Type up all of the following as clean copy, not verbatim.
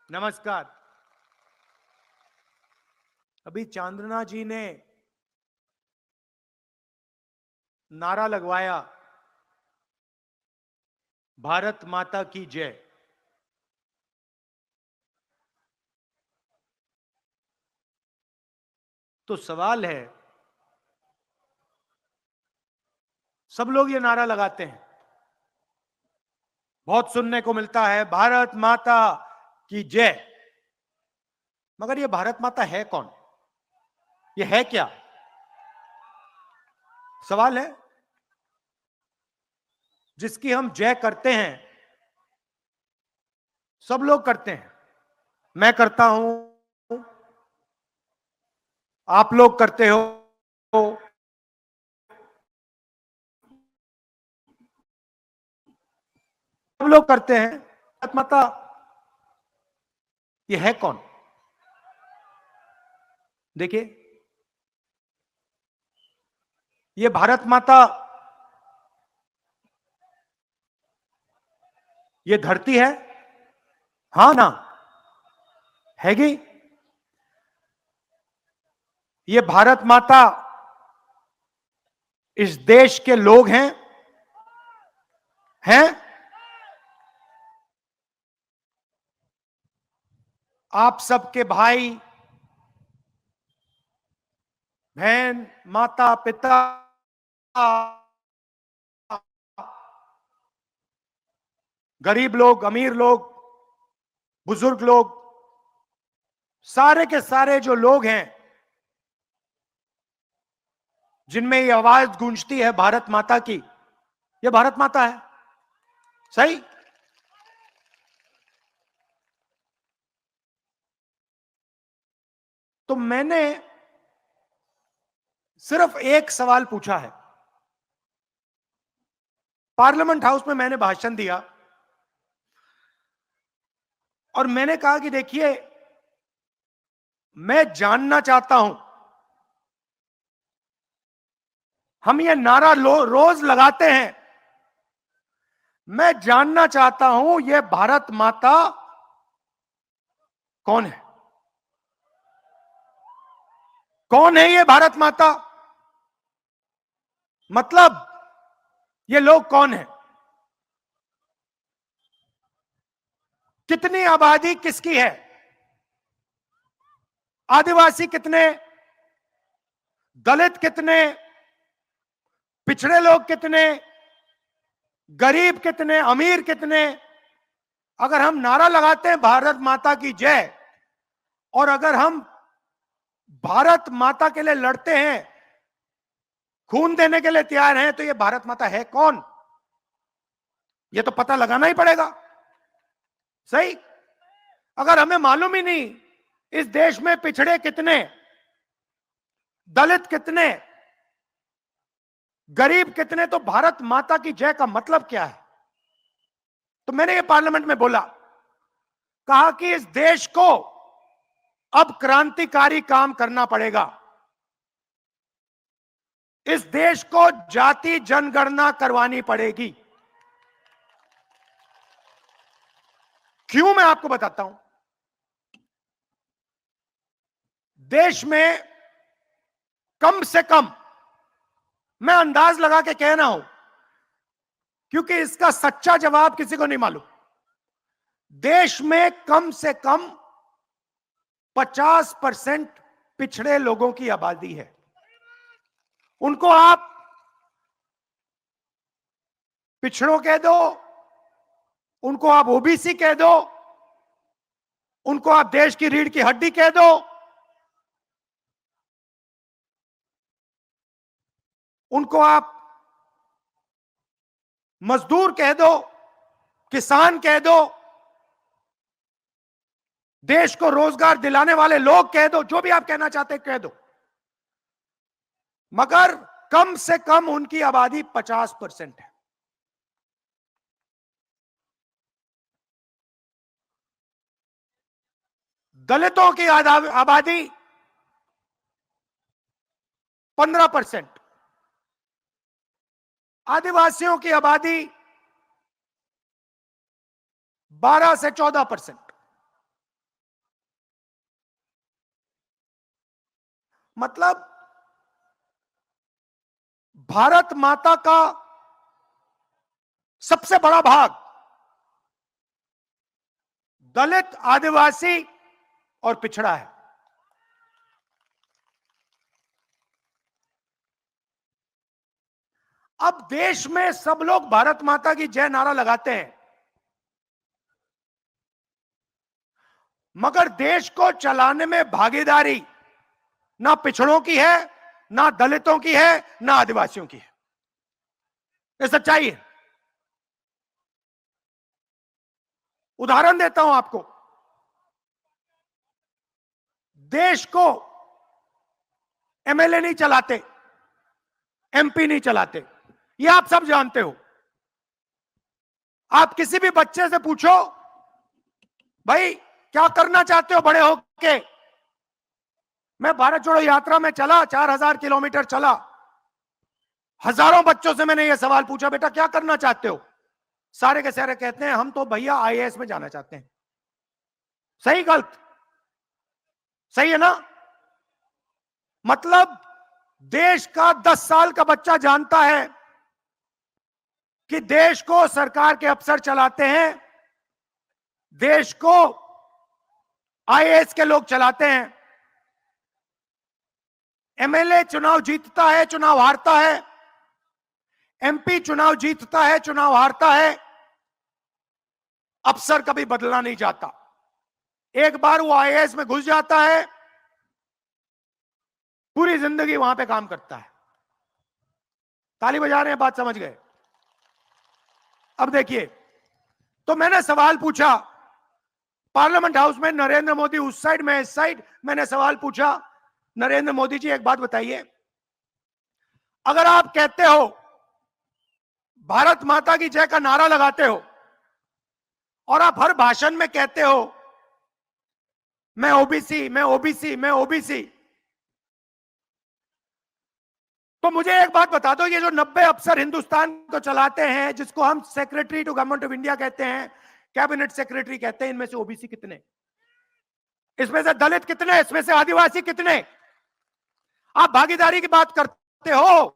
नमस्कार। अभी चांदना जी ने नारा लगवाया, भारत माता की जय। तो सवाल है, सब लोग ये नारा लगाते हैं, बहुत सुनने को मिलता है, भारत माता की जय। मगर ये भारत माता है कौन? ये है क्या? सवाल है। जिसकी हम जय करते हैं, सब लोग करते हैं, मैं करता हूं, आप लोग करते हो, सब लोग करते हैं। भारत माता ये है कौन? देखिए, ये भारत माता, ये धरती है, हां ना? हैगी। ये भारत माता इस देश के लोग हैं आप सबके भाई बहन, माता पिता, गरीब लोग, अमीर लोग, बुजुर्ग लोग, सारे के सारे जो लोग हैं जिनमें ये आवाज गूंजती है भारत माता की, ये भारत माता है। सही? तो मैंने सिर्फ एक सवाल पूछा है। पार्लियामेंट हाउस में मैंने भाषण दिया और मैंने कहा कि देखिए, मैं जानना चाहता हूं, हम ये नारा रोज लगाते हैं, मैं जानना चाहता हूं ये भारत माता कौन है? कौन है ये भारत माता? मतलब ये लोग कौन है? कितनी आबादी किसकी है? आदिवासी कितने, दलित कितने, पिछड़े लोग कितने, गरीब कितने, अमीर कितने? अगर हम नारा लगाते हैं भारत माता की जय, और अगर हम भारत माता के लिए लड़ते हैं, खून देने के लिए तैयार हैं, तो ये भारत माता है कौन? ये तो पता लगाना ही पड़ेगा। सही? अगर हमें मालूम ही नहीं इस देश में पिछड़े कितने, दलित कितने, गरीब कितने, तो भारत माता की जय का मतलब क्या है? तो मैंने ये पार्लियामेंट में बोला, कहा कि इस देश को अब क्रांतिकारी काम करना पड़ेगा। इस देश को जाति जनगणना करवानी पड़ेगी। क्यों? मैं आपको बताता हूं। देश में कम से कम, मैं अंदाज लगा के कह रहा हूं क्योंकि इसका सच्चा जवाब किसी को नहीं मालूम, देश में कम से कम 50% पिछड़े लोगों की आबादी है। उनको आप पिछड़ों कह दो, उनको आप ओबीसी कह दो, उनको आप देश की रीढ़ की हड्डी कह दो, उनको आप मजदूर कह दो, किसान कह दो, देश को रोजगार दिलाने वाले लोग कह दो, जो भी आप कहना चाहते कह दो, मगर कम से कम उनकी आबादी 50% है। दलितों की आबादी 15%, आदिवासियों की आबादी 12 से 14%, मतलब भारत माता का सबसे बड़ा भाग दलित, आदिवासी और पिछड़ा है। अब देश में सब लोग भारत माता की जय नारा लगाते हैं, मगर देश को चलाने में भागीदारी ना पिछड़ों की है, ना दलितों की है, ना आदिवासियों की है। ये सच्चाई है। उदाहरण देता हूं आपको। देश को एमएलए नहीं चलाते, एमपी नहीं चलाते, ये आप सब जानते हो। आप किसी भी बच्चे से पूछो, भाई क्या करना चाहते हो बड़े होके? मैं भारत जोड़ो यात्रा में चला, 4000 किलोमीटर चला, हजारों बच्चों से मैंने यह सवाल पूछा, बेटा क्या करना चाहते हो? सारे के सारे कहते हैं हम तो भैया आईएएस में जाना चाहते हैं। सही गलत? सही है ना? मतलब देश का 10 साल का बच्चा जानता है कि देश को सरकार के अफसर चलाते हैं, देश को आईएएस के लोग चलाते हैं। एमएलए चुनाव जीतता है, चुनाव हारता है, एमपी चुनाव जीतता है, चुनाव हारता है, अफसर कभी बदलना नहीं जाता। एक बार वो आईएएस में घुस जाता है, पूरी जिंदगी वहां पे काम करता है। ताली बजा रहे हैं, बात समझ गए? अब देखिए, तो मैंने सवाल पूछा पार्लियामेंट हाउस में, नरेंद्र मोदी उस साइड, मैं इस साइड, मैंने सवाल पूछा, नरेंद्र मोदी जी एक बात बताइए, अगर आप कहते हो भारत माता की जय का नारा लगाते हो और आप हर भाषण में कहते हो मैं ओबीसी, मैं ओबीसी, मैं ओबीसी, तो मुझे एक बात बता दो, ये जो 90 अफसर हिंदुस्तान को चलाते हैं, जिसको हम secretary to government of India कहते हैं, कैबिनेट सेक्रेटरी कहते हैं, इनमें से ओबीसी कितने? इसमें से दलित कितने? इसमें से आदिवासी कितने? आप भागीदारी की बात करते हो,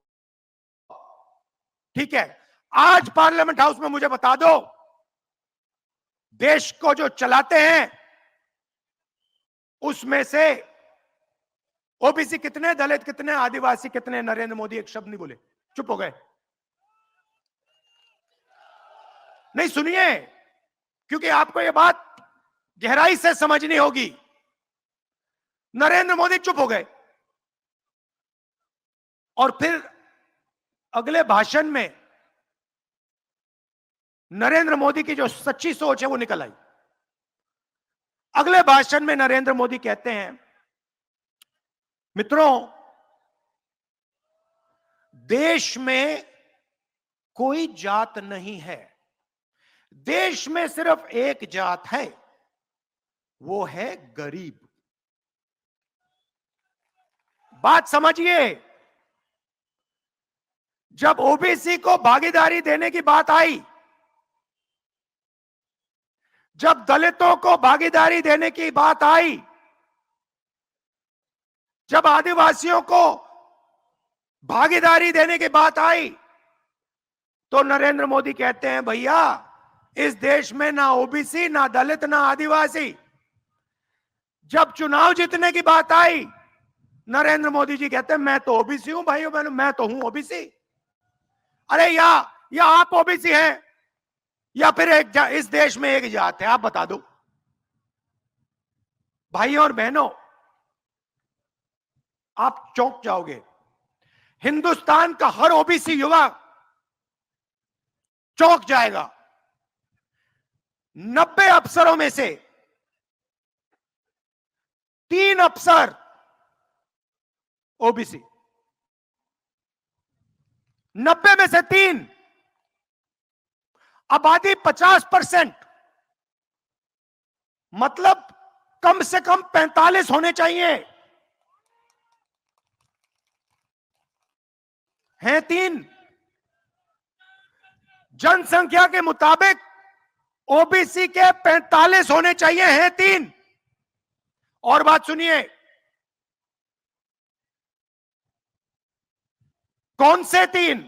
ठीक है, आज पार्लियामेंट हाउस में मुझे बता दो, देश को जो चलाते हैं उसमें से ओबीसी कितने, दलित कितने, आदिवासी कितने? नरेंद्र मोदी एक शब्द नहीं बोले, चुप हो गए। नहीं, सुनिए, क्योंकि आपको यह बात गहराई से समझनी होगी। नरेंद्र मोदी चुप हो गए और फिर अगले भाषण में नरेंद्र मोदी की जो सच्ची सोच है वो निकल आई। अगले भाषण में नरेंद्र मोदी कहते हैं, मित्रों, देश में कोई जात नहीं है, देश में सिर्फ एक जात है, वो है गरीब। बात समझिए, जब ओबीसी को भागीदारी देने की बात आई, जब दलितों को भागीदारी देने की बात आई, जब आदिवासियों को भागीदारी देने की बात आई, तो नरेंद्र मोदी कहते हैं भैया इस देश में ना ओबीसी, ना दलित, ना आदिवासी। जब चुनाव जीतने की बात आई, नरेंद्र मोदी जी कहते हैं मैं तो ओबीसी हूं भाइयों बहनों, मैं तो हूं ओबीसी। अरे या आप ओबीसी हैं या फिर इस देश में एक जात है, आप बता दो। भाइयों और बहनों, आप चौंक जाओगे, हिंदुस्तान का हर ओबीसी युवा चौंक जाएगा। 90 अफसरों में से 3 अफसर ओबीसी, 90 में से 3, आबादी 50%, मतलब कम से कम 45 होने चाहिए, हैं 3। जनसंख्या के मुताबिक ओबीसी के 45 होने चाहिए, हैं 3। और बात सुनिए, कौन से 3?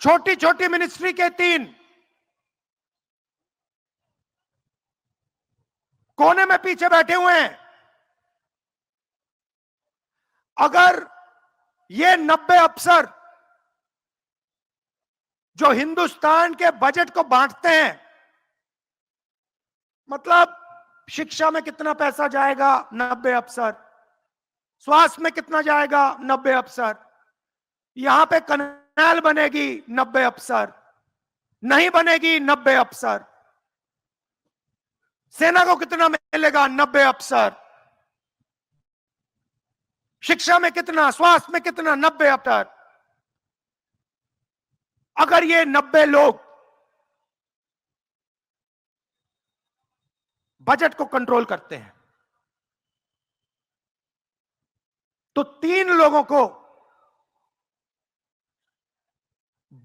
छोटी छोटी मिनिस्ट्री के 3 कोने में पीछे बैठे हुए हैं। अगर ये 90 अफसर जो हिंदुस्तान के बजट को बांटते हैं, मतलब शिक्षा में कितना पैसा जाएगा 90 अफसर, स्वास्थ्य में कितना जाएगा 90 अफसर, यहां पे कैनाल बनेगी 90 अफसर, नहीं बनेगी 90 अफसर, सेना को कितना मिलेगा 90 अफसर, शिक्षा में कितना, स्वास्थ्य में कितना 90 अफसर। अगर ये 90 लोग बजट को कंट्रोल करते हैं तो 3 लोगों को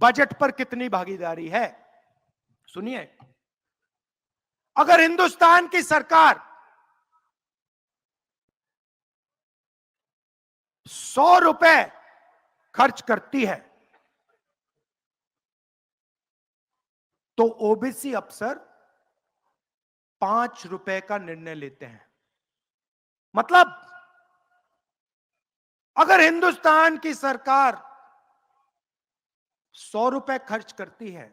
बजट पर कितनी भागीदारी है? सुनिए, अगर हिंदुस्तान की सरकार 100 रुपए खर्च करती है तो ओबीसी अफसर 5 रुपए का निर्णय लेते हैं। मतलब अगर हिंदुस्तान की सरकार 100 रुपए खर्च करती है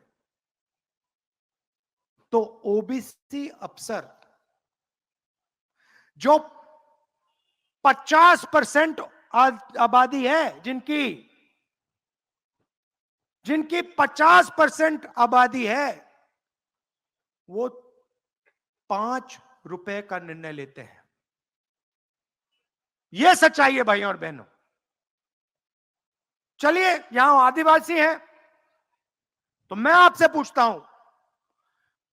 तो ओबीसी अफसर जो 50% आबादी है, जिनकी 50% आबादी है, वो 5 रुपए का निर्णय लेते हैं। यह सच्चाई है भाइयों और बहनों। चलिए, यहां आदिवासी हैं तो मैं आपसे पूछता हूं,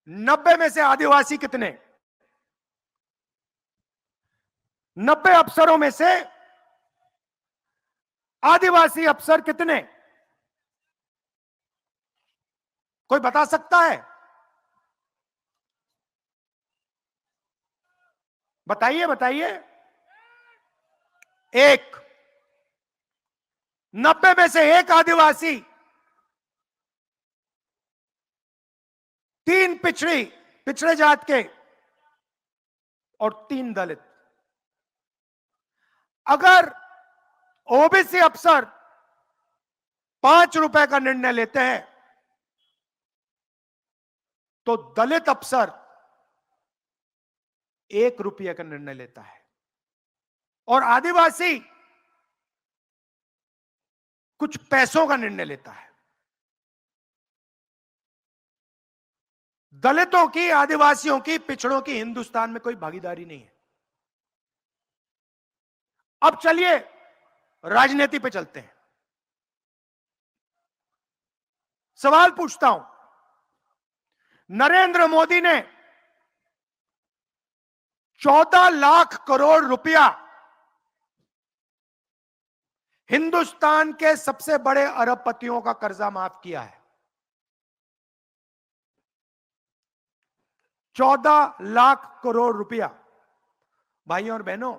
90 में से आदिवासी कितने? 90 अफसरों में से आदिवासी अफसर कितने? कोई बता सकता है? बताइए बताइए। 1। 90 में से 1 आदिवासी, 3 पिछड़े जात के और 3 दलित। अगर ओबीसी अफसर 5 रुपए का निर्णय लेते हैं तो दलित अफसर 1 रुपये का निर्णय लेता है और आदिवासी कुछ पैसों का निर्णय लेता है। दलितों की, आदिवासियों की, पिछड़ों की हिंदुस्तान में कोई भागीदारी नहीं है। अब चलिए राजनीति पे चलते हैं। सवाल पूछता हूं, नरेंद्र मोदी ने 14 लाख करोड़ रुपया हिंदुस्तान के सबसे बड़े अरबपतियों का कर्जा माफ किया है। 14 लाख करोड़ रुपया। भाइयों और बहनों,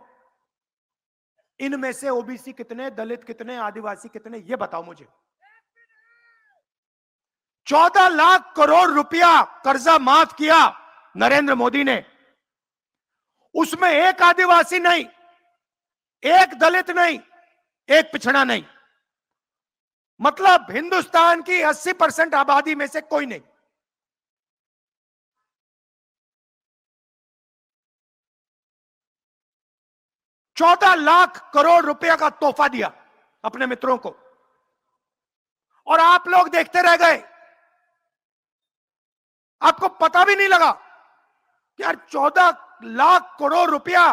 इनमें से ओबीसी कितने, दलित कितने, आदिवासी कितने, ये बताओ मुझे। 14 लाख करोड़ रुपया कर्जा माफ किया नरेंद्र मोदी ने। उसमें 1 आदिवासी नहीं, 1 दलित नहीं, 1 पिछड़ा नहीं। मतलब हिंदुस्तान की 80% आबादी में से कोई नहीं। ₹14 लाख करोड़ रुपया का तोहफा दिया अपने मित्रों को और आप लोग देखते रह गए। आपको पता भी नहीं लगा कि यार 14 लाख करोड़ रुपया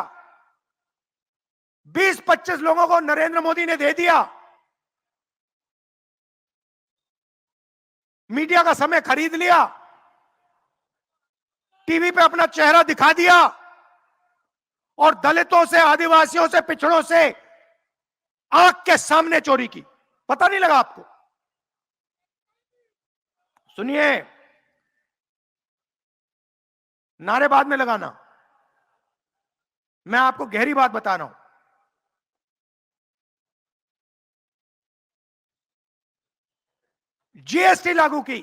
20-25 लोगों को नरेंद्र मोदी ने दे दिया। मीडिया का समय खरीद लिया, टीवी पे अपना चेहरा दिखा दिया और दलितों से, आदिवासियों से, पिछड़ों से आंख के सामने चोरी की। पता नहीं लगा आपको? सुनिए, नारे बाद में लगाना, मैं आपको गहरी बात बता रहा हूं। जीएसटी लागू की,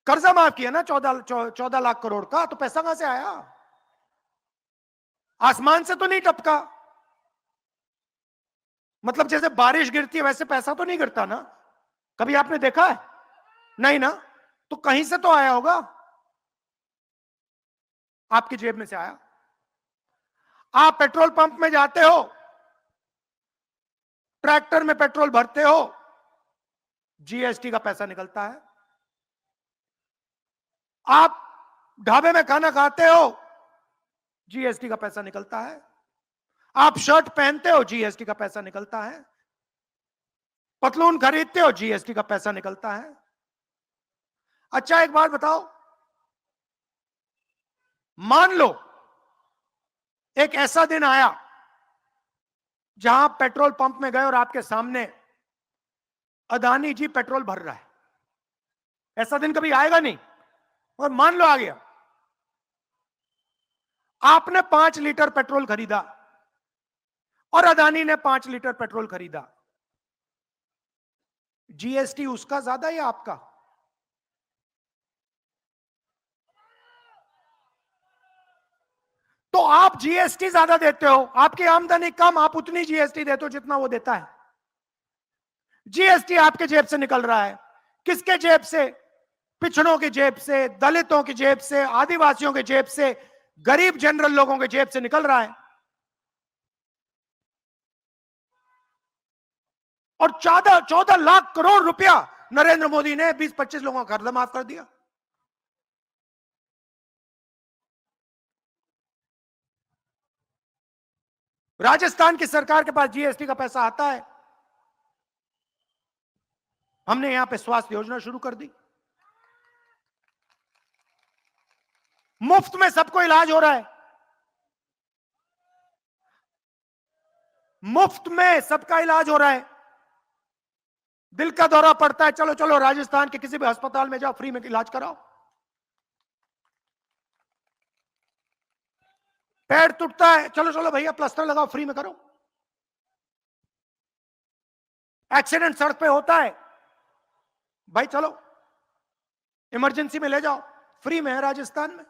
कर्जा माफ किया ना 14 लाख करोड़ का, तो पैसा कहां से आया? आसमान से तो नहीं टपका। मतलब जैसे बारिश गिरती है वैसे पैसा तो नहीं गिरता ना, कभी आपने देखा है? नहीं ना, तो कहीं से तो आया होगा, आपकी जेब में से आया। आप पेट्रोल पंप में जाते हो, ट्रैक्टर में पेट्रोल भरते हो, जीएसटी का पैसा निकलता है। आप ढाबे में खाना खाते हो, जीएसटी का पैसा निकलता है। आप शर्ट पहनते हो, जीएसटी का पैसा निकलता है। पतलून खरीदते हो, जीएसटी का पैसा निकलता है। अच्छा एक बात बताओ, मान लो एक ऐसा दिन आया जहां पेट्रोल पंप में गए और आपके सामने अदानी जी पेट्रोल भर रहा है। ऐसा दिन कभी आएगा नहीं, और मान लो आ गया। आपने 5 लीटर पेट्रोल खरीदा और अदानी ने 5 लीटर पेट्रोल खरीदा, जीएसटी उसका ज्यादा या आपका? तो आप जीएसटी ज्यादा देते हो, आपकी आमदनी कम, आप उतनी जीएसटी देते हो जितना वो देता है। जीएसटी आपके जेब से निकल रहा है। किसके जेब से? पिछड़ों की जेब से, दलितों की जेब से, आदिवासियों की जेब से, गरीब जनरल लोगों के जेब से निकल रहा है। और 14 लाख करोड़ रुपया नरेंद्र मोदी ने 20-25 लोगों का कर्जा माफ कर दिया। राजस्थान की सरकार के पास जीएसटी का पैसा आता है। हमने यहां पे स्वास्थ्य योजना शुरू कर दी, मुफ्त में सबको इलाज हो रहा है, मुफ्त में सबका इलाज हो रहा है। दिल का दौरा पड़ता है, चलो चलो राजस्थान के किसी भी अस्पताल में जाओ, फ्री में इलाज कराओ। पैर टूटता है, चलो चलो भैया प्लास्टर लगाओ, फ्री में करो। एक्सीडेंट सड़क पे होता है, भाई चलो इमरजेंसी में ले जाओ, फ्री में है राजस्थान में।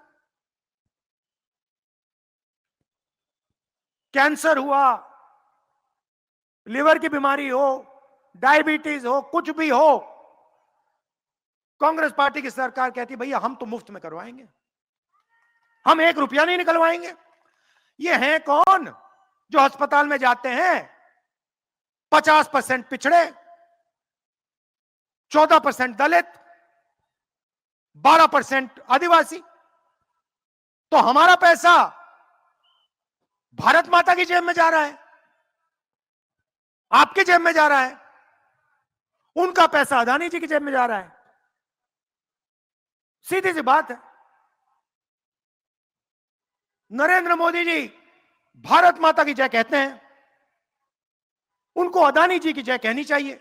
कैंसर हुआ, लिवर की बीमारी हो, डायबिटीज हो, कुछ भी हो, कांग्रेस पार्टी की सरकार कहती है भैया हम तो मुफ्त में करवाएंगे, हम 1 रुपया नहीं निकलवाएंगे। ये हैं कौन जो अस्पताल में जाते हैं? 50% पिछड़े, 14% दलित, 12% आदिवासी। तो हमारा पैसा भारत माता की जेब में जा रहा है, आपकी जेब में जा रहा है, उनका पैसा अदानी जी की जेब में जा रहा है। सीधी सी बात है। नरेंद्र मोदी जी भारत माता की जय कहते हैं, उनको अदानी जी की जय कहनी चाहिए।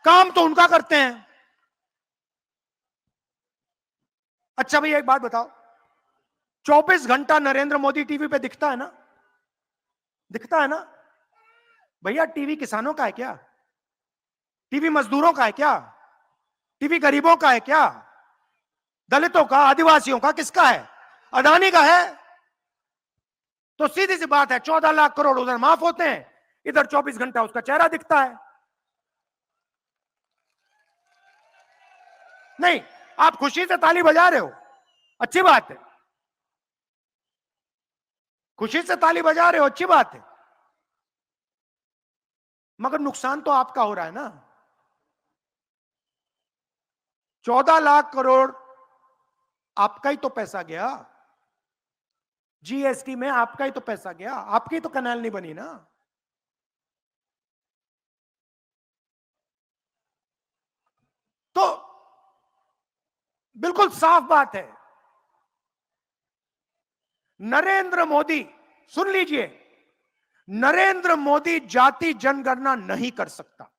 काम तो उनका करते हैं। अच्छा भैया एक बात बताओ, 24 घंटा नरेंद्र मोदी टीवी पे दिखता है ना? दिखता है ना? भैया टीवी किसानों का है क्या? टीवी मजदूरों का है क्या? टीवी गरीबों का है क्या? दलितों का, आदिवासियों का, किसका है? अदानी का है। तो सीधी सी बात है, 14 लाख करोड़ उधर माफ होते हैं, इधर 24 घंटा उसका चेहरा दिखता है। नहीं, आप खुशी से ताली बजा रहे हो, अच्छी बात है, खुशी से ताली बजा रहे हो, अच्छी बात है, मगर नुकसान तो आपका हो रहा है ना। 14 लाख करोड़ आपका ही तो पैसा गया, जीएसटी में आपका ही तो पैसा गया, आपकी तो कैनाल नहीं बनी ना। तो बिल्कुल साफ बात है, नरेंद्र मोदी, सुन लीजिए, नरेंद्र मोदी जाति जनगणना नहीं कर सकता।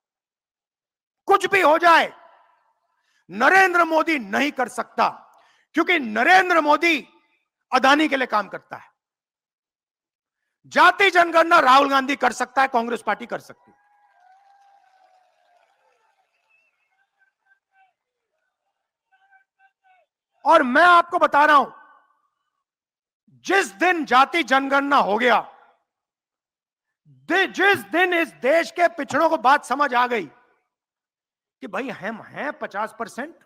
कुछ भी हो जाए, नरेंद्र मोदी नहीं कर सकता, क्योंकि नरेंद्र मोदी अदानी के लिए काम करता है। जाति जनगणना राहुल गांधी कर सकता है, कांग्रेस पार्टी कर सकती है। और मैं आपको बता रहा हूं, जिस दिन जाति जनगणना हो गया, जिस दिन इस देश के पिछड़ों को बात समझ आ गई कि भाई हम हैं 50%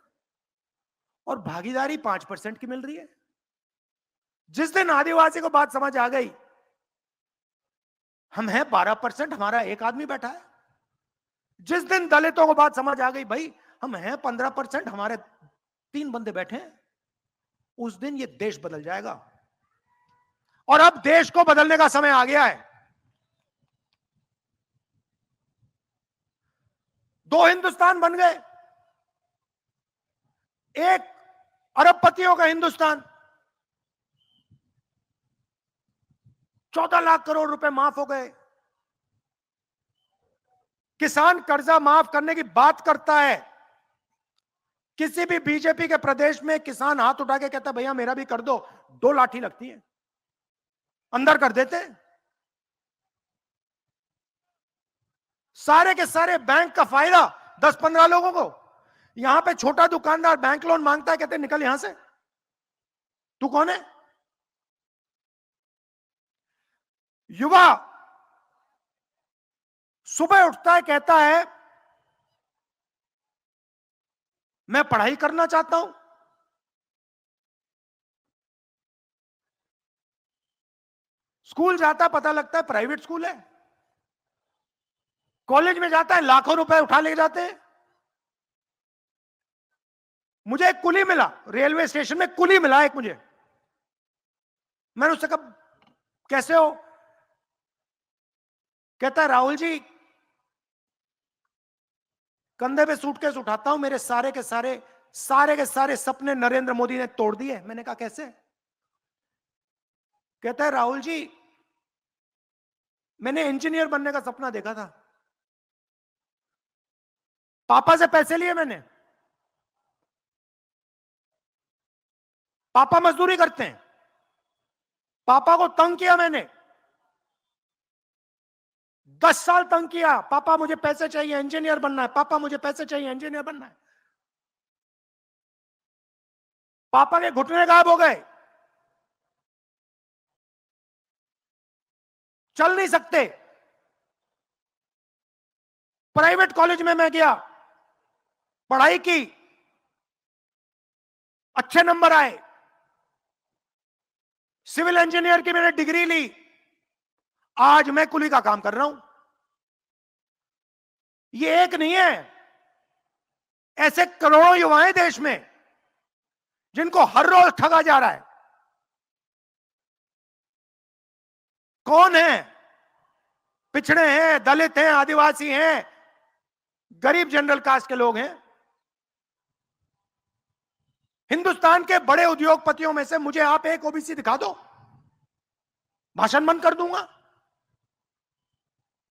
और भागीदारी 5% की मिल रही है, जिस दिन आदिवासी को बात समझ आ गई हम हैं 12%, हमारा एक आदमी बैठा है, जिस दिन दलितों को बात समझ आ गई भाई हम हैं 15%, हमारे 3 बंदे बैठे हैं, उस दिन ये देश बदल जाएगा। और अब देश को बदलने का समय आ गया है। 2 हिंदुस्तान बन गए, एक अरबपतियों का हिंदुस्तान, 14 लाख करोड़ रुपए माफ हो गए। किसान कर्जा माफ करने की बात करता है, किसी भी बीजेपी के प्रदेश में किसान हाथ उठा के कहता भैया मेरा भी कर दो, 2 लाठी लगती है, अंदर कर देते। सारे के सारे बैंक का फायदा 10-15 लोगों को। यहां पे छोटा दुकानदार बैंक लोन मांगता है, कहते निकल यहां से, तू कौन है? युवा सुबह उठता है, कहता है मैं पढ़ाई करना चाहता हूं, स्कूल जाता है, पता लगता है प्राइवेट स्कूल है, कॉलेज में जाता है, लाखों रुपए उठा ले जाते हैं। मुझे एक कुली मिला, रेलवे स्टेशन में कुली मिला एक मुझे, मैंने उससे कहा कैसे हो? कहता है राहुल जी कंधे पे सूटकेस उठाता हूं, मेरे सारे के सारे सपने नरेंद्र मोदी ने तोड़ दिए। मैंने कहा कैसे? कहता है राहुल जी मैंने इंजीनियर बनने का सपना देखा था, पापा से पैसे लिए मैंने, पापा मजदूरी करते हैं, पापा को तंग किया मैंने, 10 साल तंग किया, पापा मुझे पैसे चाहिए, इंजीनियर बनना है, पापा मुझे पैसे चाहिए, इंजीनियर बनना है। पापा के घुटने गायब हो गए, चल नहीं सकते। प्राइवेट कॉलेज में मैं गया, पढ़ाई की, अच्छे नंबर आए, सिविल इंजीनियर की मैंने डिग्री ली, आज मैं कुली का काम कर रहा हूं। ये एक नहीं है, ऐसे करोड़ों युवाएं देश में जिनको हर रोज ठगा जा रहा है। कौन है? पिछड़े हैं, दलित हैं, आदिवासी हैं, गरीब जनरल कास्ट के लोग हैं। हिंदुस्तान के बड़े उद्योगपतियों में से मुझे आप एक ओबीसी दिखा दो, भाषण बंद कर दूंगा।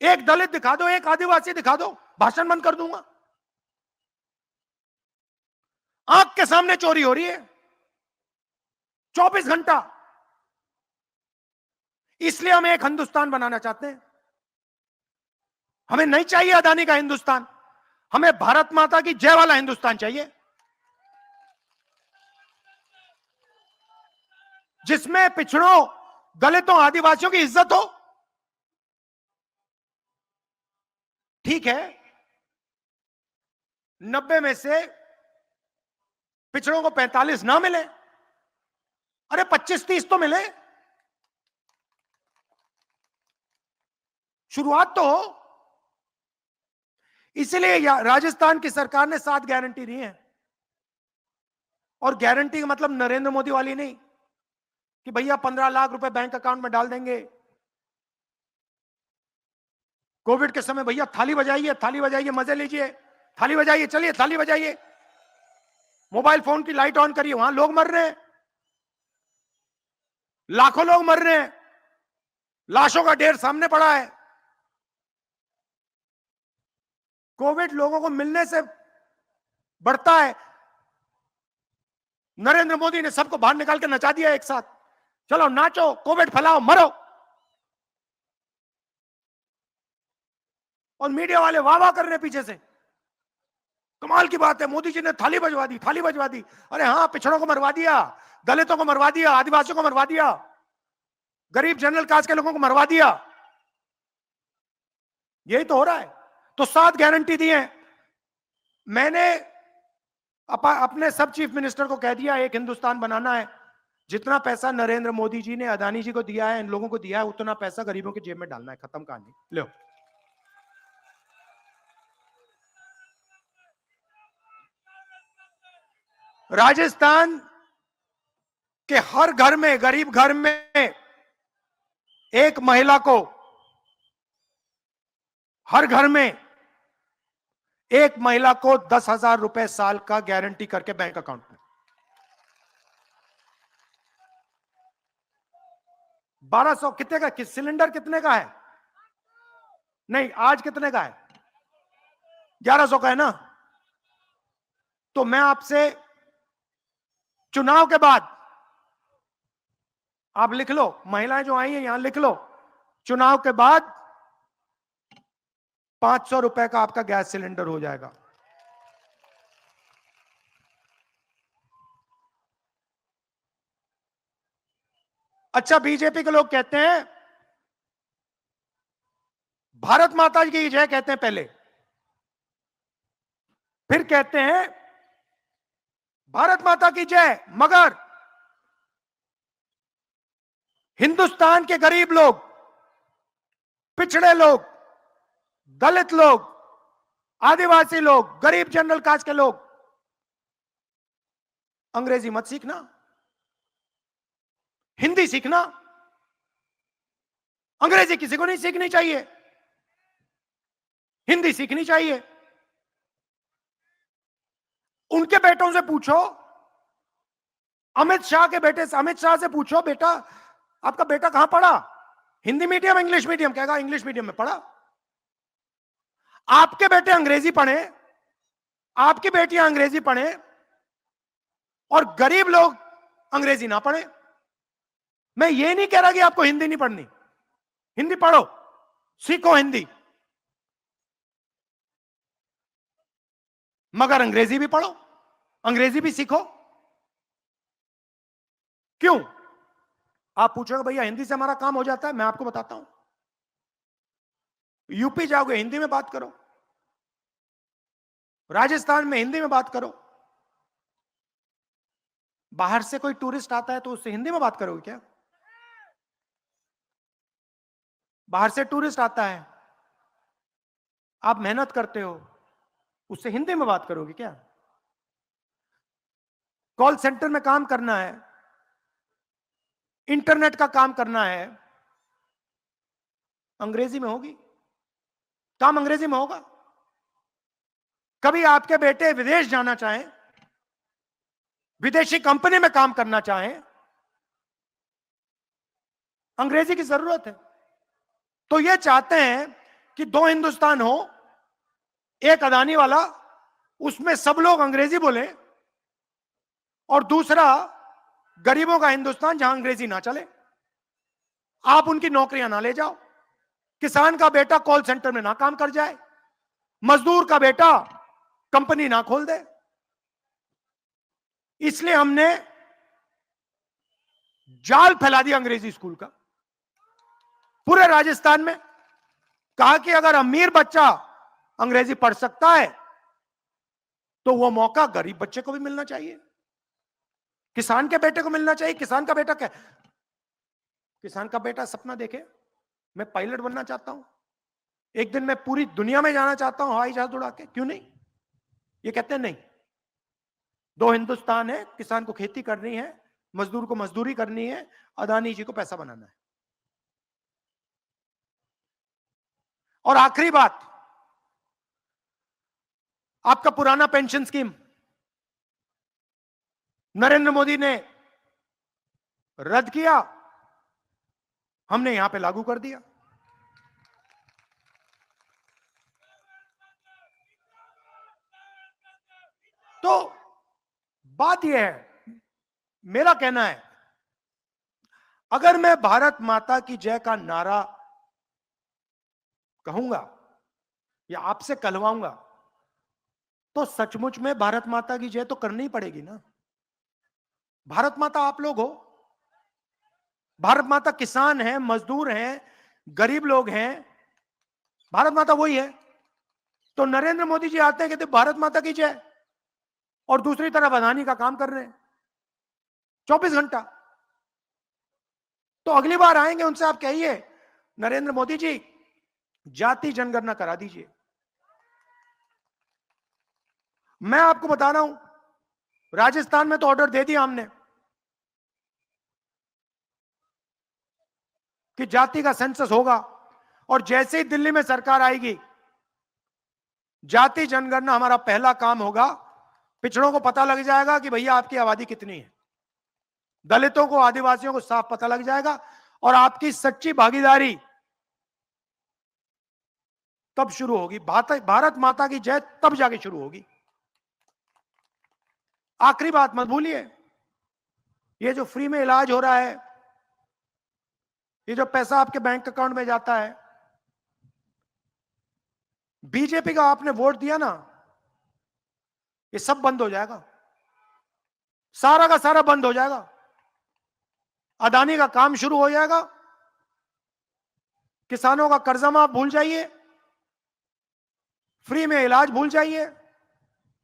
एक दलित दिखा दो, एक आदिवासी दिखा दो, भाषण बंद कर दूंगा। आंख के सामने चोरी हो रही है 24 घंटा। इसलिए हम एक हिंदुस्तान बनाना चाहते हैं। हमें नहीं चाहिए अदानी का हिंदुस्तान, हमें भारत माता की जय वाला हिंदुस्तान चाहिए, जिसमें पिछड़ों, दलितों, आदिवासियों की इज्जत हो। ठीक है 90 में से पिछड़ों को 45 ना मिले, अरे 25-30 तो मिले, शुरुआत तो हो। इसलिए राजस्थान की सरकार ने 7 गारंटी दी है, और गारंटी का मतलब नरेंद्र मोदी वाली नहीं कि भैया 15 लाख रुपए बैंक अकाउंट में डाल देंगे। कोविड के समय भैया थाली बजाइए, मजे लीजिए, थाली बजाइए, चलिए थाली बजाइए, मोबाइल फोन की लाइट ऑन करिए, वहां लोग मर रहे हैं, लाखों लोग मर रहे हैं, लाशों का ढेर सामने पड़ा है। कोविड लोगों को मिलने से बढ़ता है, नरेंद्र मोदी ने सबको बाहर निकाल के नचा दिया एक साथ, चलो नाचो, कोविड फैलाओ, मरो। और मीडिया वाले वाह वाह कर रहे हैं पीछे से, कमाल की बात है, मोदी जी ने थाली बजवा दी, थाली बजवा दी। अरे हाँ, पिछड़ों को मरवा दिया, दलितों को मरवा दिया, आदिवासियों को मरवा दिया, गरीब जनरल कास्ट के लोगों को मरवा दिया। यही तो हो रहा है। तो 7 गारंटी दी है। मैंने अपने सब चीफ मिनिस्टर को कह दिया, एक हिंदुस्तान बनाना है। जितना पैसा नरेंद्र मोदी जी ने अदानी जी को दिया है, इन लोगों को दिया है, उतना पैसा गरीबों की जेब में डालना है। खत्म कहानी। लो, राजस्थान के हर घर में, गरीब घर में एक महिला को, हर घर में एक महिला को 10,000 रुपए साल का गारंटी करके बैंक अकाउंट में। 1200 कितने का? किस सिलेंडर कितने का है? नहीं, आज कितने का है? 1100 का है ना? तो मैं आपसे चुनाव के बाद, आप लिख लो, महिलाएं जो आई हैं यहां लिख लो, चुनाव के बाद 500 रुपए का आपका गैस सिलेंडर हो जाएगा। अच्छा, बीजेपी के लोग कहते हैं भारत माता की जय, कहते हैं पहले, फिर कहते हैं भारत माता की जय, मगर हिंदुस्तान के गरीब लोग, पिछड़े लोग, दलित लोग, आदिवासी लोग, गरीब जनरल कास्ट के लोग, अंग्रेजी मत सीखना, हिंदी सीखना। अंग्रेजी किसी को नहीं सीखनी चाहिए, हिंदी सीखनी चाहिए। उनके बेटों से पूछो, अमित शाह के बेटे से, अमित शाह से पूछो, बेटा आपका बेटा कहां पढ़ा, हिंदी मीडियम, इंग्लिश मीडियम? कहेगा इंग्लिश मीडियम में पढ़ा। आपके बेटे अंग्रेजी पढ़े, आपकी बेटियां अंग्रेजी पढ़े, और गरीब लोग अंग्रेजी ना पढ़े। मैं ये नहीं कह रहा कि आपको हिंदी नहीं पढ़नी, हिंदी पढ़ो, सीखो हिंदी, मगर अंग्रेजी भी पढ़ो, अंग्रेजी भी सीखो। क्यों? आप पूछोगे भैया हिंदी से हमारा काम हो जाता है। मैं आपको बताता हूं, यूपी जाओगे हिंदी में बात करो, राजस्थान में हिंदी में बात करो, बाहर से कोई टूरिस्ट आता है तो उससे हिंदी में बात करोगे क्या? बाहर से टूरिस्ट आता है, आप मेहनत करते हो, उससे हिंदी में बात करोगे क्या? कॉल सेंटर में काम करना है, इंटरनेट का काम करना है, अंग्रेजी में होगी, काम अंग्रेजी में होगा। कभी आपके बेटे विदेश जाना चाहें, विदेशी कंपनी में काम करना चाहें, अंग्रेजी की जरूरत है। तो ये चाहते हैं कि 2 हिंदुस्तान हो, एक अदानी वाला, उसमें सब लोग अंग्रेजी बोले, और दूसरा गरीबों का हिंदुस्तान जहां अंग्रेजी ना चले, आप उनकी नौकरियां ना ले जाओ, किसान का बेटा कॉल सेंटर में ना काम कर जाए, मजदूर का बेटा कंपनी ना खोल दे। इसलिए हमने जाल फैला दिया अंग्रेजी स्कूल का पूरे राजस्थान में। कहा कि अगर अमीर बच्चा अंग्रेजी पढ़ सकता है तो वो मौका गरीब बच्चे को भी मिलना चाहिए, किसान के बेटे को मिलना चाहिए। किसान का बेटा क्या, किसान का बेटा सपना देखे मैं पायलट बनना चाहता हूं, एक दिन मैं पूरी दुनिया में जाना चाहता हूं हवाई जहाज उड़ा के, क्यों नहीं? ये कहते हैं नहीं, 2 हिंदुस्तान है, किसान को खेती करनी है, मजदूर को मजदूरी करनी है, अदानी जी को पैसा बनाना है। और आखिरी बात, आपका पुराना पेंशन स्कीम नरेंद्र मोदी ने रद्द किया, हमने यहां पे लागू कर दिया। तो बात यह है, मेरा कहना है, अगर मैं भारत माता की जय का नारा कहूंगा या आपसे कहलवाऊंगा, तो सचमुच में भारत माता की जय तो करनी ही पड़ेगी ना। भारत माता आप लोग हो। भारत माता किसान हैं, मजदूर हैं, गरीब लोग हैं। भारत माता वही है। तो नरेंद्र मोदी जी आते हैं, कहते भारत माता की जय, और दूसरी तरफ अदानी का काम कर रहे हैं 24 घंटा। तो अगली बार आएंगे उनसे आप कहिए, नरेंद्र मोदी जी जाति जनगणना करा दीजिए। मैं आपको बता रहा हूं, राजस्थान में तो ऑर्डर दे दिया हमने कि जाति का सेंसस होगा, और जैसे ही दिल्ली में सरकार आएगी, जाति जनगणना हमारा पहला काम होगा। पिछड़ों को पता लग जाएगा कि भैया आपकी आबादी कितनी है, दलितों को, आदिवासियों को साफ पता लग जाएगा, और आपकी सच्ची भागीदारी तब शुरू होगी। भारत माता की जय तब जाके शुरू होगी। आखिरी बात मत भूलिए, ये जो फ्री में इलाज हो रहा है, ये जो पैसा आपके बैंक अकाउंट में जाता है, बीजेपी का आपने वोट दिया ना, ये सब बंद हो जाएगा, सारा का सारा बंद हो जाएगा। अदानी का काम शुरू हो जाएगा, किसानों का कर्जा माफ भूल जाइए, फ्री में इलाज भूल जाइए,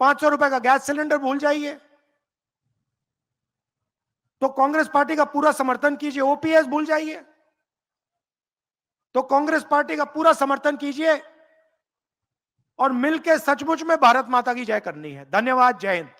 500 रुपए का गैस सिलेंडर भूल जाइए। तो कांग्रेस पार्टी का पूरा समर्थन कीजिए, ओपीएस भूल जाइए। तो कांग्रेस पार्टी का पूरा समर्थन कीजिए, और मिलकर सचमुच में भारत माता की जय करनी है। धन्यवाद, जय हिंद।